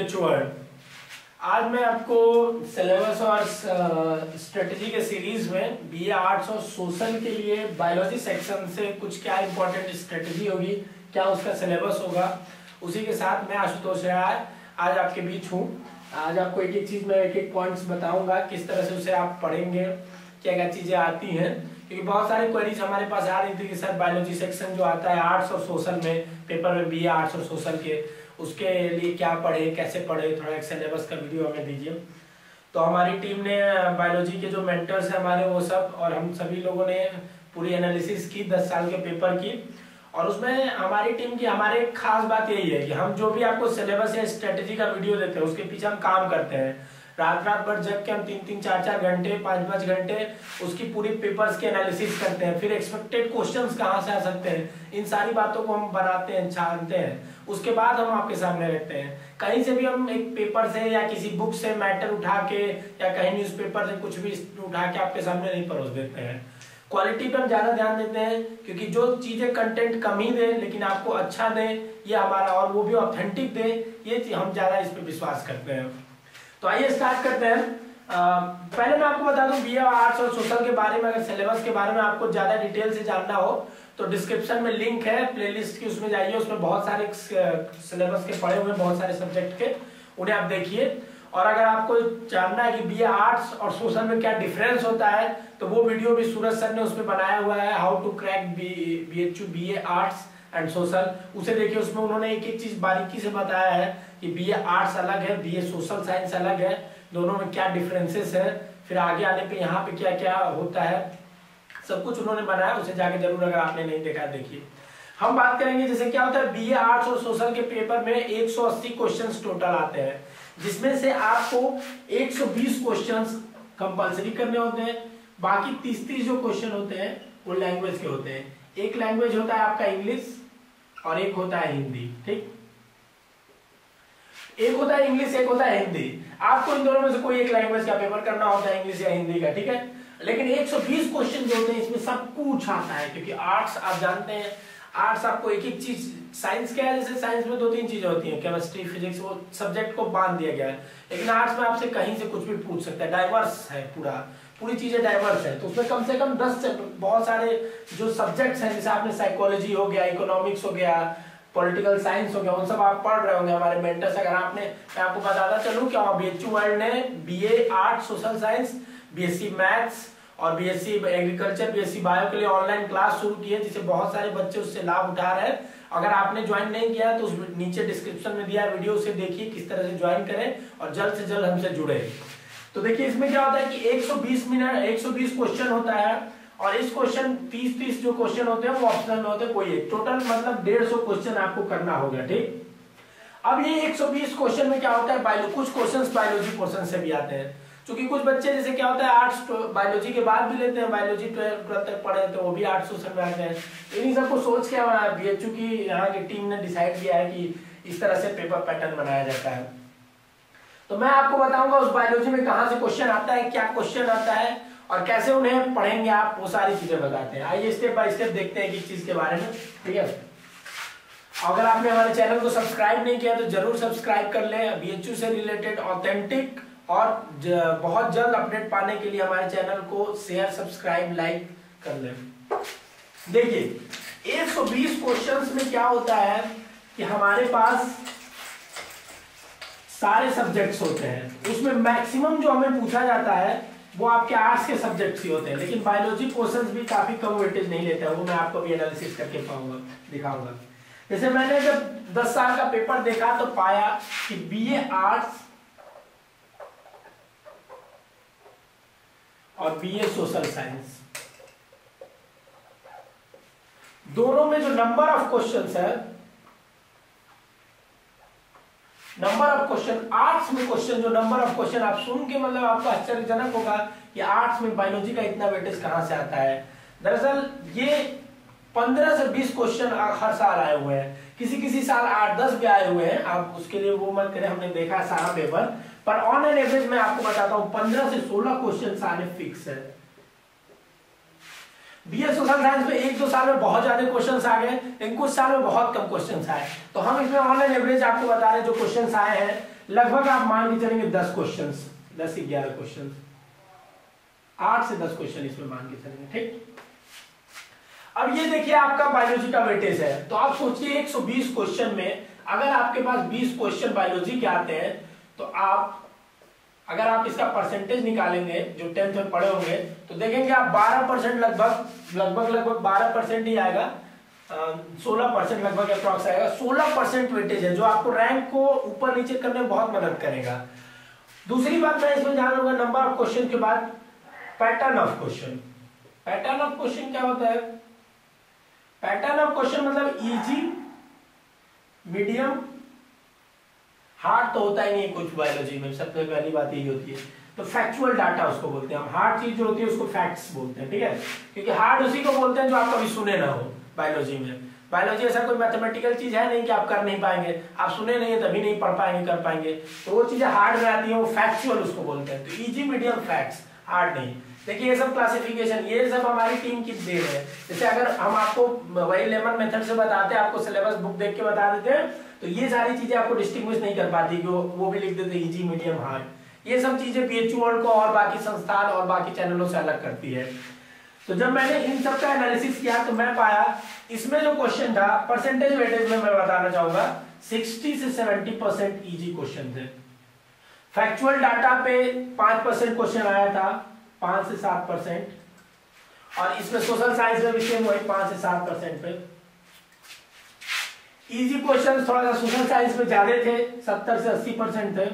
BHU word. आज मैं आपको सिलेबस और स्ट्रेटजी के सीरीज में BA आर्ट्स और सोशल के लिए बायोलॉजी सेक्शन से कुछ क्या इंपॉर्टेंट स्ट्रेटजी होगी, क्या उसका सिलेबस होगा, उसी के साथ मैं आशुतोष राय आज आपके बीच हूँ। आज आपको एक एक चीज में एक एक पॉइंट्स बताऊंगा, किस तरह से उसे आप पढ़ेंगे, क्या क्या चीजें आती हैं, क्योंकि बहुत सारी क्वेरीज हमारे पास आ रही थी कि सर बायोलॉजी सेक्शन जो आता है आर्ट्स और सोशल में पेपर में BA आर्ट्स और सोशल के, उसके लिए क्या पढ़े, कैसे पढ़े, थोड़ा एक सिलेबस का वीडियो हमें दीजिए। तो हमारी टीम ने बायोलॉजी के जो मेंटर्स हैं हमारे वो सब और हम सभी लोगों ने पूरी एनालिसिस की 10 साल के पेपर की, और उसमें हमारी टीम की हमारी खास बात यही है कि हम जो भी आपको सिलेबस या स्ट्रेटेजी का वीडियो देते हैं उसके पीछे हम काम करते हैं। रात भर जग के हम 3-3, 4-4 घंटे, 5-5 घंटे उसकी पूरी पेपर्स की एनालिसिस करते हैं, फिर एक्सपेक्टेड क्वेश्चंस कहाँ से आ सकते हैं, इन सारी बातों को हम बनाते हैं, छानते हैं, उसके बाद हम आपके सामने रखते हैं। कहीं से भी हम एक पेपर से या किसी बुक से मैटर उठा के या कहीं न्यूज़पेपर से कुछ भी उठा के आपके सामने नहीं परोस देते हैं। क्वालिटी पर हम ज्यादा ध्यान देते हैं, क्योंकि जो चीजें कंटेंट कम ही दे लेकिन आपको अच्छा दे, ये हमारा, और वो भी ऑथेंटिक दे, ये हम ज्यादा इस पे विश्वास करते हैं। तो आइए स्टार्ट करते हैं। पहले मैं आपको बता दूं BA आर्ट्स और सोशल के बारे में, अगर सिलेबस के बारे में आपको ज्यादा डिटेल से जानना हो तो डिस्क्रिप्शन में लिंक है प्लेलिस्ट की, उसमें जाइए, उसमें बहुत सारे सिलेबस के पढ़े हुए बहुत सारे सब्जेक्ट के, उन्हें आप देखिए। और अगर आपको जानना है कि BA आर्ट्स और सोशल में क्या डिफरेंस होता है तो वो वीडियो भी सूरज सर ने उसमें बनाया हुआ है, how to crack BA arts and social, उसे देखिए। उसमें उन्होंने एक एक चीज बारीकी से बताया है कि BA आर्ट्स अलग है, BA सोशल साइंस अलग है, दोनों में क्या डिफरेंसेस है, फिर आगे आने पे यहाँ पे क्या क्या होता है, सब कुछ उन्होंने बनाया, उसे जाके जरूर अगर आपने नहीं देखा देखिए। हम बात करेंगे जैसे क्या होता है BA आर्ट्स और सोशल के पेपर में 180 क्वेश्चंस टोटल आते हैं, जिसमें से आपको 120 क्वेश्चंस कंपलसरी करने होते हैं, बाकी 30 जो क्वेश्चन होते हैं वो लैंग्वेज के होते हैं। एक लैंग्वेज होता है आपका इंग्लिश और एक होता है हिंदी, ठीक, एक होता है इंग्लिश, एक होता है हिंदी। आपको इन दोनों में से कोई एक लैंग्वेज का पेपर करना होता है, इंग्लिश या हिंदी का, ठीक है। लेकिन 120 क्वेश्चन जो होते हैं इसमें सब कुछ आता है, क्योंकि आर्ट्स आप जानते हैं, आर्ट्स आपको एक एक चीज, साइंस क्या है, जैसे साइंस में 2-3 चीजें होती हैं, केमिस्ट्री, फिजिक्स, वो सब्जेक्ट को बांध दिया गया है, लेकिन आर्ट्स में आपसे कहीं से कुछ भी पूछ सकता है, डाइवर्स है, पूरी चीजें डाइवर्स है। तो उसमें कम से कम 10 बहुत सारे जो सब्जेक्ट्स हैं, जैसे आपने साइकोलॉजी हो गया, इकोनॉमिक्स हो गया, पॉलिटिकल साइंस हो गया, उन सब आप पढ़ रहे होंगे हमारे मेंटर्स। अगर आपने, मैं आपको बताता चलूं क्या BHU वर्ल्ड ने BA arts social science, BSc maths और BSc एग्रीकल्चर, BSc बायो के लिए ऑनलाइन क्लास शुरू की है, जिसे बहुत सारे बच्चे उससे लाभ उठा रहे हैं। अगर आपने ज्वाइन नहीं किया तो उस नीचे डिस्क्रिप्शन में दिया वीडियो, उसे देखिए किस तरह से ज्वाइन करें और जल्द से जल्द हमसे जुड़े। तो देखिए इसमें क्या होता है कि 120 क्वेश्चन होता है, और इस क्वेश्चन 30 जो क्वेश्चन होते हैं वो ऑप्शनल में होते हैं, कोई एक, टोटल मतलब 150 क्वेश्चन आपको करना होगा, ठीक। अब ये 120 क्वेश्चन में क्या होता है, कुछ क्वेश्चंस बायोलॉजी पोर्शन से भी आते हैं, क्योंकि कुछ बच्चे जैसे क्या होता है आर्ट्स बायोलॉजी के बाद भी लेते हैं, बायोलॉजी 12 तक पढ़े तो वो भी आर्ट्स सोशल में आते हैं। इन्हीं सबको सोच के BHU की यहाँ की टीम ने डिसाइड किया है कि इस तरह से पेपर पैटर्न बनाया जाता है। तो मैं आपको बताऊंगा उस बायोलॉजी में कहाँ से क्वेश्चन आता है, क्या क्वेश्चन आता है और कैसे उन्हें पढ़ेंगे आप, वो सारी चीजें बताते हैं। आइए स्टेप बाय स्टेप देखते हैं कि इस चीज के बारे में, ठीक है। अगर आपने हमारे चैनल को सब्सक्राइब नहीं किया तो जरूर सब्सक्राइब कर ले। BHU से रिलेटेड ऑथेंटिक और बहुत जल्द अपडेट पाने के लिए हमारे चैनल को शेयर, सब्सक्राइब, लाइक कर ले। देखिए 120 क्वेश्चंस में क्या होता है कि हमारे पास सारे सब्जेक्ट्स होते हैं, उसमें मैक्सिमम जो हमें पूछा जाता है वो आपके आर्ट्स के सब्जेक्ट्स ही होते हैं, लेकिन बायोलॉजी पोर्शंस भी काफी कम वेटेज नहीं लेते हैं, वो मैं आपको भी एनालिसिस करके दिखाऊंगा। जैसे मैंने जब 10 साल का पेपर देखा तो पाया कि BA आर्ट्स और BA सोशल साइंस दोनों में जो नंबर ऑफ क्वेश्चंस है, नंबर ऑफ क्वेश्चन, आर्ट्स में क्वेश्चन, जो नंबर ऑफ क्वेश्चन आप सुन के मतलब आपको आश्चर्यजनक होगा कि आर्ट्स में बायोलॉजी का इतना वेटेज कहां से आता है। दरअसल ये 15 से 20 क्वेश्चन हर साल आए हुए हैं, किसी साल 8-10 भी आए हुए हैं, आप उसके लिए वो मत करें, हमने देखा सारा पेपर, पर ऑन एन एवरेज मैं आपको बताता हूं 15 से 16 क्वेश्चन आने फिक्स है। BA सोशल साइंस में 1-2 साल में बहुत ज्यादा क्वेश्चंस आ गए, लेकिन कुछ साल में बहुत कम क्वेश्चंस आए। तो हम इसमें ऑनलाइन एवरेज आपको बता रहे हैं जो क्वेश्चंस आए हैं लगभग आप मान के चलेंगे 10 क्वेश्चन, 10 से 11 क्वेश्चन, 8 से 10 क्वेश्चन इसमें मान के चलेंगे। ठीक, अब ये देखिए आपका बायोलॉजी का वेटेज है, तो आप सोचिए 120 क्वेश्चन में अगर आपके पास 20 क्वेश्चन बायोलॉजी के आते हैं, तो आप अगर आप इसका परसेंटेज निकालेंगे जो 10th में पढ़े होंगे, तो देखेंगे आप 12% लगभग 12% ही आएगा, 16% लगभग अप्रॉक्स आएगा। 16% वेटेज है जो आपको रैंक को ऊपर नीचे करने में बहुत मदद करेगा। दूसरी बात मैं इसमें ध्यान दूंगा, नंबर ऑफ क्वेश्चन के बाद pattern of question. Pattern of question क्या होता है? पैटर्न ऑफ क्वेश्चन मतलब इजी, मीडियम, हार्ड तो होता ही नहीं कुछ बायोलॉजी में, सबसे पहली बात यही होती है। तो फैक्चुअल डाटा उसको बोलते हैं हम, हार्ड चीज जो होती है उसको फैक्ट्स बोलते हैं। ठीक है, क्योंकि हार्ड उसी को बोलते हैं जो आप कभी सुने ना हो बायोलॉजी में। बायोलॉजी ऐसा कोई मैथमेटिकल चीज है नहीं कि आप कर नहीं पाएंगे, आप सुने नहीं है तभी नहीं पढ़ पाएंगे, कर पाएंगे। तो वो चीजें हार्ड में आती है, वो फैक्चुअल उसको बोलते हैं। तो इजी, मीडियम, फैक्ट्स, हार्ड नहीं। देखिए ये सब क्लासिफिकेशन, ये सब हमारी टीम की देन है। जैसे अगर हम आपको वही लेमन मेथड से बताते हैं, आपको सिलेबस बुक देख के बता देते हैं, तो ये सारी चीजें आपको डिस्टिंग्विश नहीं कर पाती कि वो भी लिख देते इजी, मीडियम, हार्ड। ये सब चीजें बीएचयू वर्ल्ड को और बाकी संस्थान और बाकी चैनलों से अलग करती है। तो जब मैंने इन सब का एनालिसिस किया तो मैं पाया इसमें जो क्वेश्चन था परसेंटेज वेटेज में मैं बताना चाहूंगा 60 से 70% इजी क्वेश्चन थे। फैक्चुअल डाटा पे 5% क्वेश्चन आया था, 5 से 7%, और इसमें सोशल साइंस में भी सेम वही 5 से 7% पे। इजी क्वेश्चन थोड़ा सा सोशल साइंस में ज्यादा थे, 70 से 80% थे,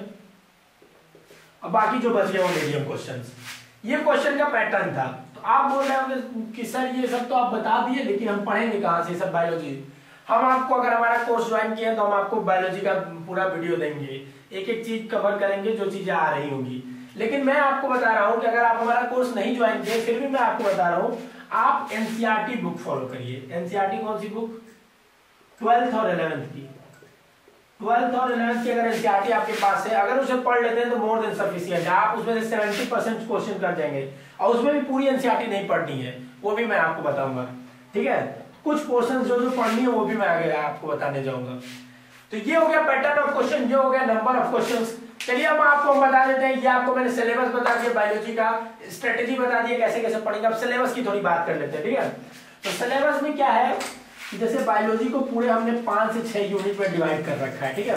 और बाकी जो बच गए वो मीडियम क्वेश्चंस। ये क्वेश्चन का पैटर्न था। तो आप बोल रहे होंगे कि सर ये सब तो आप बता दिए, लेकिन हम पढ़ेंगे कहाँ से सब बायोलॉजी? हम आपको, अगर हमारा कोर्स ज्वाइन किया तो हम आपको बायोलॉजी का पूरा वीडियो देंगे, एक एक चीज कवर करेंगे जो चीजें आ रही होंगी। लेकिन मैं आपको बता रहा हूँ कि अगर आप हमारा कोर्स नहीं ज्वाइन किए, फिर भी मैं आपको बता रहा हूँ आप एनसीईआरटी बुक फॉलो करिए। एनसीईआरटी कौन सी बुक? 12th और 11th की। 12th और 11th की अगर एनसीईआरटी आपके पास है, अगर उसे पढ़ लेते हैं तो मोर देन सफिशिएंट है। आप उसमें से 70% क्वेश्चन कर जाएंगे, और उसमें भी पूरी एनसीईआरटी नहीं पढ़नी है, वो भी मैं आपको बताऊंगा। ठीक है, कुछ पोर्शन जो पढ़नी है वो भी मैं आगे आपको बताने जाऊंगा। तो ये हो गया पैटर्न ऑफ क्वेश्चन, ये हो गया नंबर ऑफ क्वेश्चंस। चलिए अब आपको बता देते हैं, ये आपको मैंने सिलेबस बता दिया, बायोलॉजी का स्ट्रेटेजी बता दिया कैसे कैसे पढ़ेंगे। अब सिलेबस की थोड़ी बात कर लेते हैं। ठीक है, तो सिलेबस में क्या है, जैसे बायोलॉजी को पूरे हमने 5 से 6 यूनिट में डिवाइड कर रखा है। ठीक है,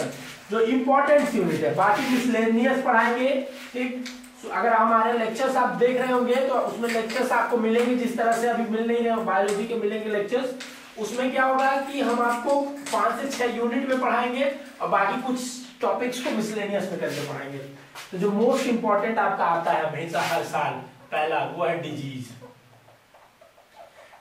जो इंपॉर्टेंट यूनिट है, बाकी मिसलेनियस पढ़ाएंगे। ठीक, अगर हमारे लेक्चर्स आप देख रहे होंगे तो उसमें लेक्चर्स आपको मिलेंगे जिस तरह से अभी मिल नहीं रहे बायोलॉजी के मिलेंगे लेक्चर्स। उसमें क्या होगा कि हम आपको 5 से 6 यूनिट में पढ़ाएंगे और बाकी कुछ टॉपिक्स को मिसलेनियस में करके पढ़ाएंगे। तो जो मोस्ट इंपॉर्टेंट आपका आता है हमेशा हर साल, पहला वो है डिजीज।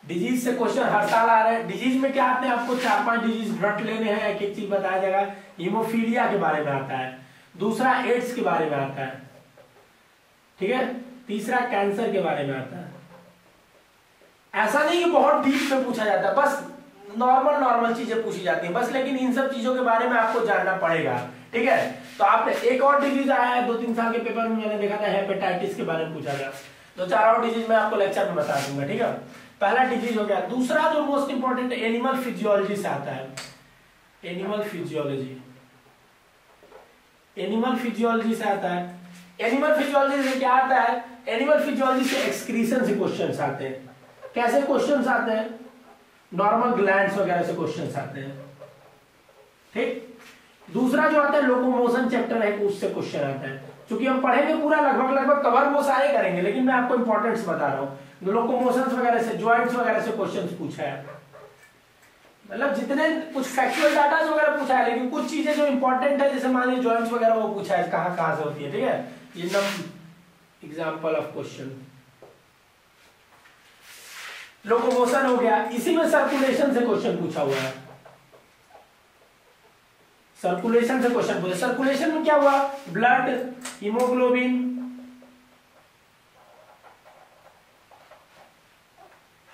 डिजीज से क्वेश्चन हर साल आ रहे हैं। डिजीज में क्या आते हैं, आपको 4-5 डिजीज रट लेने हैं, एक एक चीज बताया जाएगा। हीमोफीलिया के बारे में आता है, दूसरा एड्स के बारे में आता है, ठीक है, तीसरा कैंसर के बारे में आता है। ऐसा नहीं कि बहुत डीप में पूछा जाता है, बस नॉर्मल चीजें पूछी जाती हैं बस, लेकिन इन सब चीजों के बारे में आपको जानना पड़ेगा। ठीक है, तो आपने एक और डिजीज आया है 2-3 साल के पेपर में, मैंने देखा था हेपेटाइटिस के बारे में पूछा गया। 2-4 और डिजीज मैं आपको लेक्चर में बता दूंगा। ठीक है, पहला डिजीज हो गया। दूसरा जो मोस्ट इंपॉर्टेंट एनिमल फिजियोलॉजी से आता है, एनिमल फिजियोलॉजी, एनिमल फिजियोलॉजी से आता है। एनिमल फिजियोलॉजी से क्या आता है, एनिमल फिजियोलॉजी से एक्सक्रीशन से क्वेश्चंस आते हैं। कैसे क्वेश्चंस आते हैं, नॉर्मल ग्लैंड्स वगैरह से क्वेश्चंस आते हैं। ठीक, दूसरा जो आता है लोकोमोशन चैप्टर है, उससे क्वेश्चन आता है। क्योंकि हम पढ़ेंगे पूरा लगभग कवर वो सारे करेंगे, लेकिन मैं आपको इंपॉर्टेंट्स बता रहा हूँ। लोकोमोशंस वगैरह से, जॉइंट्स वगैरह से क्वेश्चंस पूछा है, मतलब जितने कुछ फैक्चुअल डाटा वगैरह पूछा है, लेकिन कुछ चीजें जो इंपॉर्टेंट है जैसे मान लीजिए जॉइंट्स वगैरह वो पूछा है कहाँ से होती है। ठीक है, ये एग्जाम्पल ऑफ क्वेश्चन। लोकोमोशन हो गया। इसी में सर्कुलेशन से क्वेश्चन पूछा हुआ है, सर्कुलेशन से क्वेश्चन पूछा। सर्कुलेशन में क्या हुआ, blood, haemoglobin,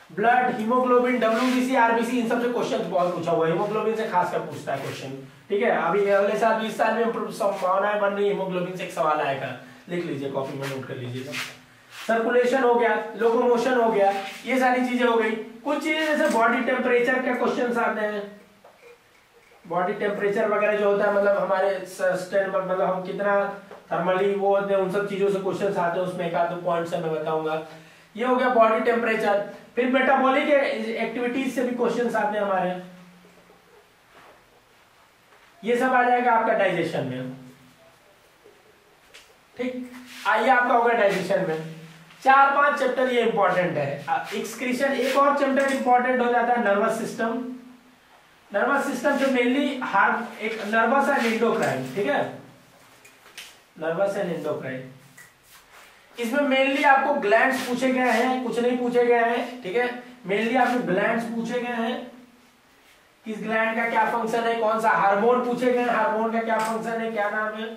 blood, haemoglobin, WBC, RBC, इन सब से क्वेश्चन बहुत पूछा हुआ है। हीमोग्लोबिन से खासकर पूछता है क्वेश्चन। ठीक है, अभी अगले साल 20 साल में संभावनाएं बन रही है हीमोग्लोबिन से एक सवाल आएगा, लिख लीजिए, कॉपी में नोट कर लीजिएगा। सर्कुलेशन हो गया, लोकोमोशन हो गया, ये सारी चीजें हो गई। कुछ चीजें जैसे बॉडी टेम्परेचर के क्वेश्चंस आते हैं, बॉडी टेम्परेचर वगैरह जो होता है, मतलब हमारे सस्टेनेबल, मतलब हम कितना थर्मली वो होते हैं, उन सब चीजों से क्वेश्चन आते हैं, उसमें एक आध दो पॉइंट्स मैं बताऊंगा। ये हो गया बॉडी टेम्परेचर। फिर मेटाबॉलिक एक्टिविटीज से भी क्वेश्चन आते हैं हमारे, ये सब आ जाएगा आपका डाइजेशन में। ठीक, आइए आपका होगा डाइजेशन में 4-5 चैप्टर ये इंपॉर्टेंट है। एक्सक्रीशन एक और चैप्टर इंपॉर्टेंट हो जाता है, नर्वस सिस्टम। नर्वस सिस्टम से मेनली हार्ट, एक नर्वस एंड एंडोक्राइन, ठीक है, नर्वस एंड एंडोक्राइन। इसमें मेनली आपको ग्लैंड्स पूछे गए हैं, कुछ नहीं पूछे गए हैं, ठीक है। मेनली आपको ग्लैंड्स पूछे गए हैं, किस ग्लैंड का क्या फंक्शन है, कौन सा हार्मोन पूछे गए, हार्मोन का क्या फंक्शन है, क्या नाम है।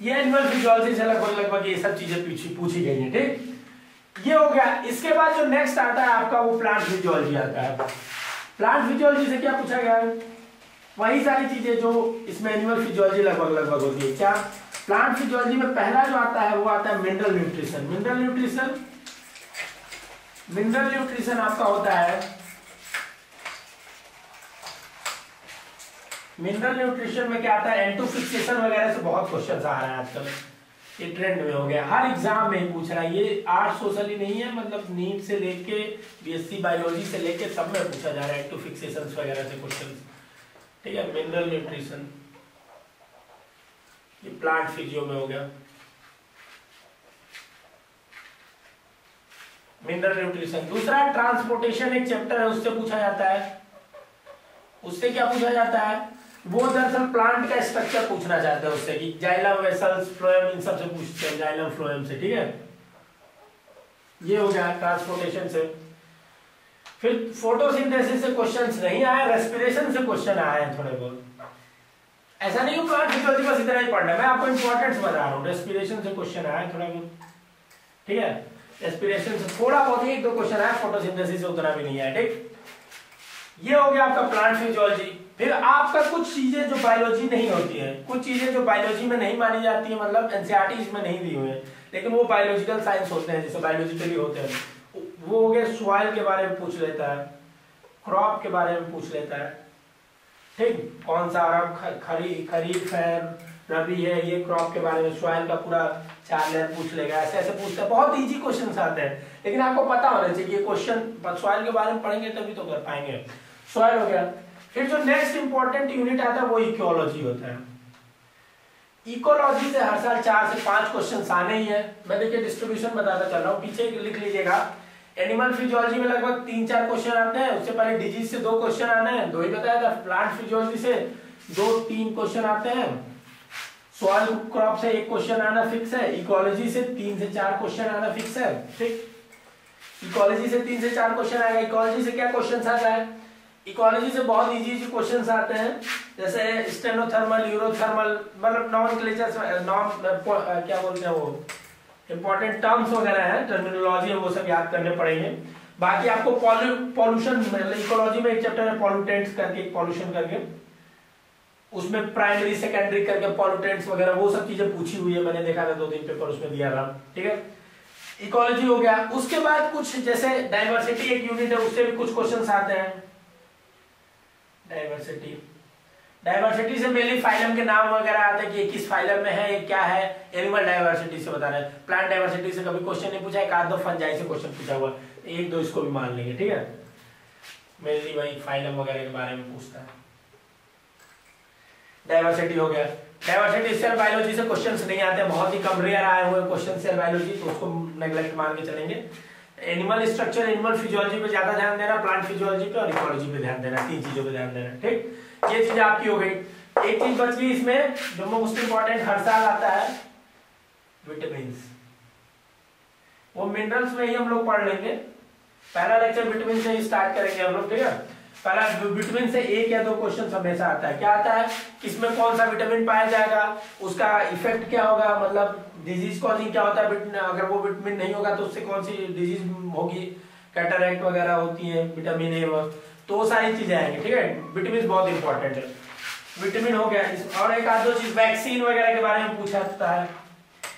ये एनिमल फिजियोलॉजी से लगभग ये सब चीजें पूछी गई हैं, ठीक। ये हो गया। इसके बाद जो नेक्स्ट आता है आपका वो प्लांट फिजियोलॉजी आता है। प्लांट फिजियोलॉजी से क्या पूछा गया है, वही सारी चीजें जो इसमें एनिमल फिजियोलॉजी लगभग होती है। क्या प्लांट फिजियोलॉजी में पहला जो आता है वो आता है मिनरल न्यूट्रिशन। मिनरल न्यूट्रिशन आपका होता है, मिनरल न्यूट्रिशन में क्या आता है, एंटो फिक्सेशन वगैरह से बहुत क्वेश्चन आ रहे हैं आजकल, ये ट्रेंड में हो गया, हर एग्जाम में पूछ रहा है। ये आर्ट सोशल ही नहीं है, मतलब नीट से लेके बीएससी बायोलॉजी से लेके सब में पूछा जा रहा है, एंटो फिक्सेशन वगैरह से क्वेश्चन, ठीक है। मिनरल न्यूट्रिशन ये प्लांट फिजियो में हो गया। Mineral nutrition. दूसरा ट्रांसपोर्टेशन, एक चैप्टर है, उससे पूछा जाता है। उससे क्या पूछा जाता है, वो दरअसल प्लांट का स्ट्रक्चर पूछना चाहते हैं उससे, कि जाइलम, वेसल्स, फ्लोएम, इन सब से पूछते हैं, जाइलम फ्लोएम से, ठीक है। ये हो गया ट्रांसपोर्टेशन से। फिर फोटोसिंथेसिस से क्वेश्चंस नहीं आए, रेस्पिरेशन से क्वेश्चन आए हैं थोड़े बहुत। ऐसा नहीं कि प्लांट फिजियोलॉजी बस इतना ही पढ़ना है, मैं आपको इंपॉर्टेंस बता रहा हूँ। रेस्पिरेशन से क्वेश्चन आया थोड़ा बहुत, ठीक है। रेस्पिरेशन से थोड़ा बहुत ही 1-2 क्वेश्चन आया, फोटोसिंथेसिस से उतना भी नहीं आया, ठीक। ये हो गया आपका प्लांट फिजियोलॉजी। फिर आपका कुछ चीजें जो बायोलॉजी नहीं होती है, कुछ चीजें जो बायोलॉजी में नहीं मानी जाती है, मतलब एनसीईआरटी इसमें नहीं दी हुई है, लेकिन वो बायोलॉजिकल साइंस होते हैं, जैसे बायोलॉजिकली होते हैं। वो हो गया, सॉइल के बारे में पूछ लेता है, क्रॉप के बारे में पूछ लेता है, ठीक। कौन सा अरब खरीफ है, रबी है, ये क्रॉप के बारे में, सॉइल का पूरा 4 लेयर पूछ लेगा, ऐसे ऐसे पूछता है। बहुत इजी क्वेश्चन आते हैं, लेकिन आपको पता होना चाहिए ये क्वेश्चन सॉइल के बारे में पढ़ेंगे तभी तो कर पाएंगे। सॉइल हो गया। फिर जो नेक्स्ट इंपॉर्टेंट यूनिट आता है वो इकोलॉजी होता है। इकोलॉजी से हर साल 4 से 5 क्वेश्चन आने ही है। मैं देखिए डिस्ट्रीब्यूशन बताता चल रहा हूँ, पीछे लिख लीजिएगा। एनिमल फिजियोलॉजी में लगभग 3-4 क्वेश्चन आते हैं, उससे पहले डिजीज से 2 क्वेश्चन आने हैं, 2 ही बताया था। प्लांट फिजियोलॉजी से 2-3 क्वेश्चन आते हैं, सॉइल क्रॉप से 1 क्वेश्चन आना फिक्स है, इकोलॉजी से 3 से 4 क्वेश्चन आना फिक्स है, ठीक। इकोलॉजी से 3 से 4 क्वेश्चन आएगा। इकोलॉजी से क्या क्वेश्चन आता है, इकोलॉजी से बहुत इजी क्वेश्चंस आते हैं, जैसे स्टेनोथर्मल, यूरोथर्मल, मतलब नॉमेनक्लेचर्स, क्या बोलते हैं वो इंपॉर्टेंट टर्म्स वगैरह है, टर्मिनोलॉजी है, वो सब याद करने पड़ेंगे। बाकी आपको पॉल्यूशन, मतलब इकोलॉजी में एक चैप्टर है पॉल्यूटेंट्स करके, पॉल्यूशन करके, उसमें प्राइमरी सेकेंडरी करके पॉल्यूटेंट्स वगैरह वो सब चीजें पूछी हुई है, मैंने देखा था 2-3 पेपर उसमें दिया था, ठीक है। इकोलॉजी हो गया। उसके बाद कुछ जैसे डाइवर्सिटी एक यूनिट है, उससे भी कुछ क्वेश्चंस आते हैं। डाइवर्सिटी से मेनली फाइलम के नाम वगैरह आते हैं कि किस फाइलम में है, ये क्या है। एनिमल डाइवर्सिटी से बता रहे हैं। प्लांट डाइवर्सिटी से कभी क्वेश्चन नहीं पूछा, एक आध दो फंजाई से क्वेश्चन पूछा हुआ, 1-2 इसको भी मान लेंगे, ठीक है। मेनली वही फाइलम वगैरह के बारे में पूछता है। डाइवर्सिटी हो गया। डाइवर्सिटी सेल बायोलॉजी से क्वेश्चंस नहीं आते, बहुत ही कम रेयर आए हुए क्वेश्चन सेल बायोलॉजी, तो उसको नेग्लेक्ट मान के चलेंगे। एनिमल स्ट्रक्चर, एनिमल फिजियोलॉजी पे ज्यादा ध्यान देना, प्लांट फिजियोलॉजी पे और इकोलॉजी पे ध्यान देना, 3 चीजों पे ध्यान देना, ठीक। ये चीज आपकी हो गई। एक चीज बच गई इसमें जो मोस्ट इंपॉर्टेंट हर साल आता है, विटामिन। वो मिनरल्स में ही हम लोग पढ़ लेंगे। पहला लेक्चर विटामिन से ही स्टार्ट करेंगे हम लोग, ठीक है। पहला विटामिन से 1 या 2 क्वेश्चन हमेशा आता है। क्या आता है, इसमें कौन सा विटामिन पाया जाएगा, उसका इफेक्ट क्या होगा, मतलब डिजीज कॉजिंग क्या होता है, अगर वो विटामिन नहीं होगा तो उससे कौन सी डिजीज होगी, कैटरैक्ट वगैरह होती है, विटामिन ए, तो वो सारी चीजें आएंगी, ठीक है। विटामिन बहुत इंपॉर्टेंट है। विटामिन हो गया। और एक आध दो चीज वैक्सीन वगैरह के बारे में पूछा जाता है।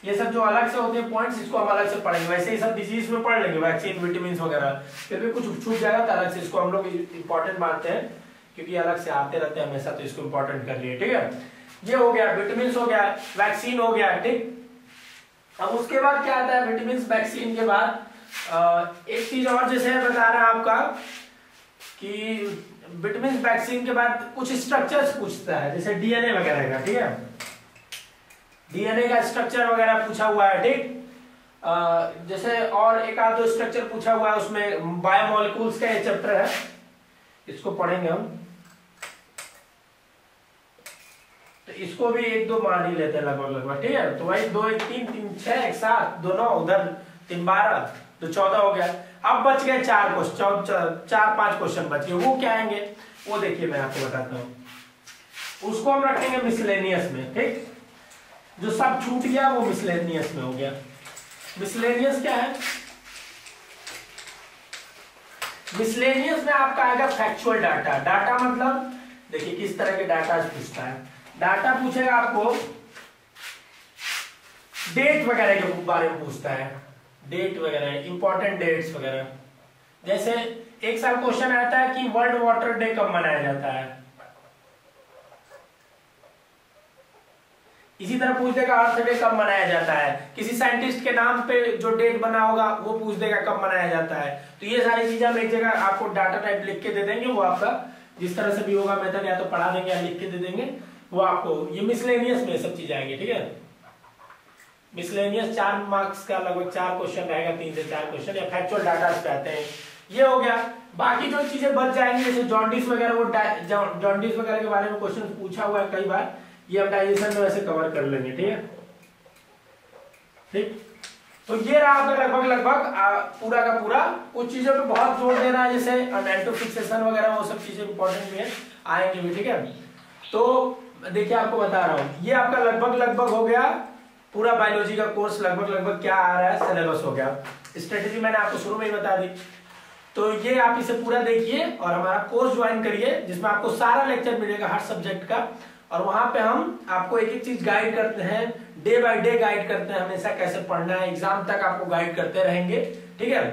ये सब जो अलग से होते हैं पॉइंट्स, इसको हम अलग से पढ़ेंगे। वैसे ही सब डिजीज में पढ़ लेंगे, वैक्सीन, विटामिन वगैरह, फिर भी कुछ छूट जाएगा तो अलग से इसको हम लोग इंपॉर्टेंट मानते हैं क्योंकि अलग से आते रहते हैं हमेशा, तो इसको इंपॉर्टेंट कर लिए। ठीक है, ये हो गया, विटामिन हो गया, वैक्सीन हो गया। ठीक, अब उसके बाद क्या आता है, विटामिन वैक्सीन के बाद एक चीज और जैसे बता रहा है आपका कि विटामिन वैक्सीन के बाद कुछ स्ट्रक्चर्स पूछता है, जैसे डीएनए वगैरह का। ठीक है, डीएनए का स्ट्रक्चर वगैरह पूछा हुआ है। ठीक, जैसे और एक आध दो स्ट्रक्चर पूछा हुआ है, उसमें बायोमोलिक्यूल्स का ये चैप्टर है, इसको पढ़ेंगे हम। तो इसको भी एक दो मान ही लेते हैं लगभग। ठीक है, तो वही 2 1 3 3 6 1 7 2 9, उधर 3 12 तो 14 हो गया। अब बच गए 4 5 क्वेश्चन बच गए, वो क्या आएंगे वो देखिए मैं आपको बताता हूं। उसको हम रखेंगे मिसलेनियस में। ठीक, जो सब छूट गया वो मिसलेनियस में हो गया। मिसलेनियस क्या है, मिसलेनियस में आपका आएगा फैक्चुअल डाटा। डाटा मतलब देखिए किस तरह के डाटा पूछता है। डाटा पूछेगा आपको डेट वगैरह के बारे में पूछता है, डेट वगैरह, इंपॉर्टेंट डेट्स वगैरह। जैसे एक साल क्वेश्चन आता है कि वर्ल्ड वाटर डे कब मनाया जाता है, इसी तरह पूछ देगा अर्थ डे कब मनाया जाता है। किसी साइंटिस्ट के नाम पे जो डेट बना होगा वो पूछ देगा कब मनाया जाता है। तो ये सारी चीजें हम एक जगह आपको डाटा टाइप लिख के दे देंगे, वो आपका जिस तरह से भी होगा मेथड, या तो पढ़ा देंगे या लिख के दे देंगे, वो आपको ये मिसलेनियस में सब चीजें आएंगी। ठीक है, मिसलेनियस 4 मार्क्स का लगभग 4 क्वेश्चन रहेगा, 3 से 4 क्वेश्चन, या फैक्चुअल डाटा पे आते हैं। ये हो गया। बाकी जो चीजें बच जाएंगी जैसे जॉन्डिस वगैरह, वो जॉन्डिस वगैरह के बारे में क्वेश्चन पूछा हुआ है कई बार, ये हम डाइजेशन में वैसे कवर कर लेंगे। ठीक है, ठीक, तो ये रहा आपका लगभग पूरा का पूरा। कुछ चीजों पे बहुत जोर देना है, जैसे एंटोफिक्सेशन वगैरह, वो सब चीजें इंपॉर्टेंट भी है, आएंगे भी। ठीक है, तो देखिए आपको बता रहा हूं, ये आपका लगभग हो गया पूरा बायोलॉजी का कोर्स। लगभग क्या आ रहा है, सिलेबस हो गया। स्ट्रेटेजी मैंने आपको शुरू में ही बता दी, तो ये आप इसे पूरा देखिए और हमारा कोर्स ज्वाइन करिए, जिसमें आपको सारा लेक्चर मिलेगा हर सब्जेक्ट का। और वहां पे हम आपको एक एक चीज गाइड करते हैं, डे बाय डे गाइड करते हैं, हमेशा कैसे पढ़ना है, एग्जाम तक आपको गाइड करते रहेंगे। ठीक है,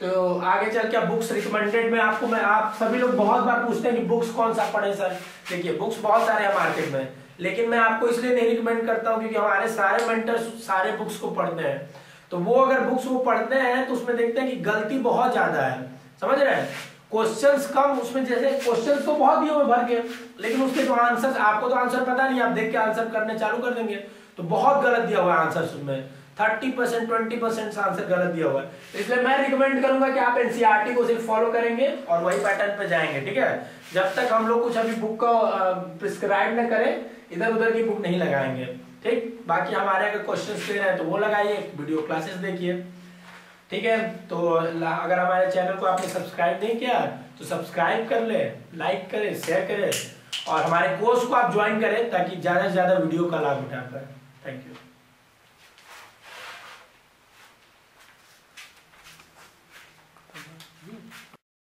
तो आगे चल के बुक्स रिकमेंडेड में आपको मैं, आप सभी लोग बहुत बार पूछते हैं कि बुक्स कौन सा पढ़े सर। देखिए बुक्स बहुत सारे हैं मार्केट में, लेकिन मैं आपको इसलिए नहीं रिकमेंड करता हूं क्योंकि हमारे सारे मेंटर्स सारे बुक्स को पढ़ते हैं। तो वो अगर बुक्स वो पढ़ते हैं तो उसमें देखते हैं कि गलती बहुत ज्यादा है, समझ रहे हैं, क्वेश्चंस कम उसमें, जैसे क्वेश्चंस तो बहुत दिए हुए भर के, लेकिन उसके जो आंसर, आपको तो आंसर पता नहीं, आप देख के आंसर करने चालू कर देंगे, तो बहुत गलत दिया हुआ है आंसर उसमें, 30% 20% आंसर गलत दिया हुआ है। इसलिए मैं रिकमेंड करूंगा कि आप एनसीईआरटी को सिर्फ फॉलो करेंगे और वही पैटर्न पे जाएंगे। ठीक है, जब तक हम लोग कुछ अभी बुक को प्रिस्क्राइब न करें, इधर उधर की बुक नहीं लगाएंगे। ठीक, बाकी हमारे अगर क्वेश्चंस दे रहे हैं तो वो लगाइए, वीडियो क्लासेस देखिए। ठीक है, तो अगर हमारे चैनल को आपने सब्सक्राइब नहीं किया तो सब्सक्राइब कर ले, लाइक करें, शेयर करें, और हमारे कोर्स को आप ज्वाइन करें ताकि ज्यादा से ज्यादा वीडियो का लाभ उठा पाए। Thank you.